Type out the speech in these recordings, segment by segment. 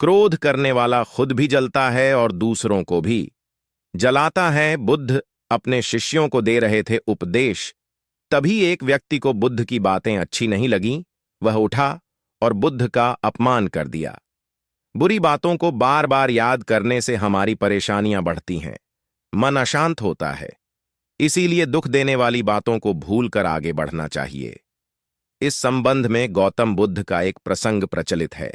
क्रोध करने वाला खुद भी जलता है और दूसरों को भी जलाता है। बुद्ध अपने शिष्यों को दे रहे थे उपदेश। तभी एक व्यक्ति को बुद्ध की बातें अच्छी नहीं लगीं। वह उठा और बुद्ध का अपमान कर दिया। बुरी बातों को बार बार याद करने से हमारी परेशानियां बढ़ती हैं, मन अशांत होता है। इसीलिए दुख देने वाली बातों को भूलकर आगे बढ़ना चाहिए। इस संबंध में गौतम बुद्ध का एक प्रसंग प्रचलित है।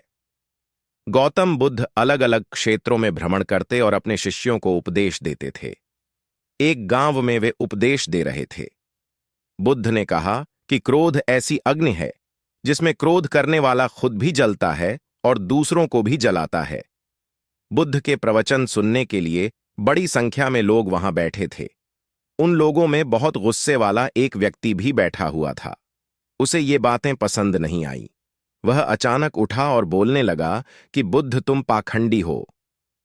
गौतम बुद्ध अलग अलग क्षेत्रों में भ्रमण करते और अपने शिष्यों को उपदेश देते थे। एक गांव में वे उपदेश दे रहे थे। बुद्ध ने कहा कि क्रोध ऐसी अग्नि है जिसमें क्रोध करने वाला खुद भी जलता है और दूसरों को भी जलाता है। बुद्ध के प्रवचन सुनने के लिए बड़ी संख्या में लोग वहां बैठे थे। उन लोगों में बहुत गुस्से वाला एक व्यक्ति भी बैठा हुआ था। उसे ये बातें पसंद नहीं आई। वह अचानक उठा और बोलने लगा कि बुद्ध, तुम पाखंडी हो।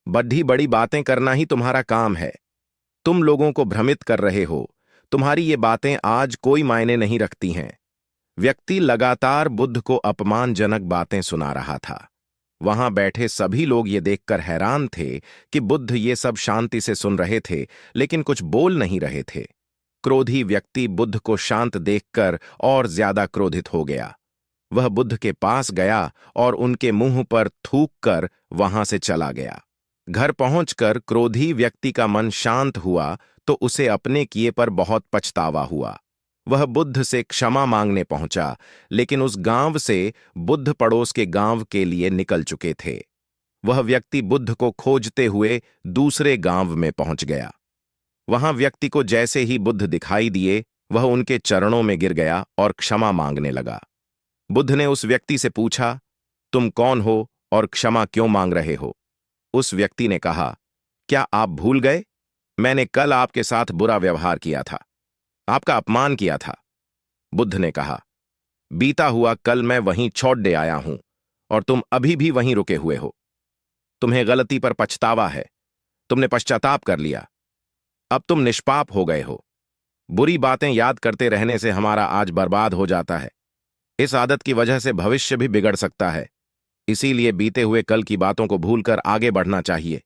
बड़ी बड़ी बातें करना ही तुम्हारा काम है। तुम लोगों को भ्रमित कर रहे हो। तुम्हारी ये बातें आज कोई मायने नहीं रखती हैं। व्यक्ति लगातार बुद्ध को अपमानजनक बातें सुना रहा था। वहां बैठे सभी लोग ये देखकर हैरान थे कि बुद्ध ये सब शांति से सुन रहे थे, लेकिन कुछ बोल नहीं रहे थे। क्रोधी व्यक्ति बुद्ध को शांत देखकर और ज्यादा क्रोधित हो गया। वह बुद्ध के पास गया और उनके मुंह पर थूक कर वहां से चला गया। घर पहुंचकर क्रोधी व्यक्ति का मन शांत हुआ तो उसे अपने किए पर बहुत पछतावा हुआ। वह बुद्ध से क्षमा मांगने पहुंचा, लेकिन उस गांव से बुद्ध पड़ोस के गांव के लिए निकल चुके थे। वह व्यक्ति बुद्ध को खोजते हुए दूसरे गांव में पहुंच गया। वहां व्यक्ति को जैसे ही बुद्ध दिखाई दिए, वह उनके चरणों में गिर गया और क्षमा मांगने लगा। बुद्ध ने उस व्यक्ति से पूछा, तुम कौन हो और क्षमा क्यों मांग रहे हो? उस व्यक्ति ने कहा, क्या आप भूल गए? मैंने कल आपके साथ बुरा व्यवहार किया था, आपका अपमान किया था। बुद्ध ने कहा, बीता हुआ कल मैं वहीं छोड़ दे आया हूं और तुम अभी भी वहीं रुके हुए हो। तुम्हें गलती पर पछतावा है। तुमने पश्चाताप कर लिया। अब तुम निष्पाप हो गए हो। बुरी बातें याद करते रहने से हमारा आज बर्बाद हो जाता है। इस आदत की वजह से भविष्य भी बिगड़ सकता है। इसीलिए बीते हुए कल की बातों को भूलकर आगे बढ़ना चाहिए।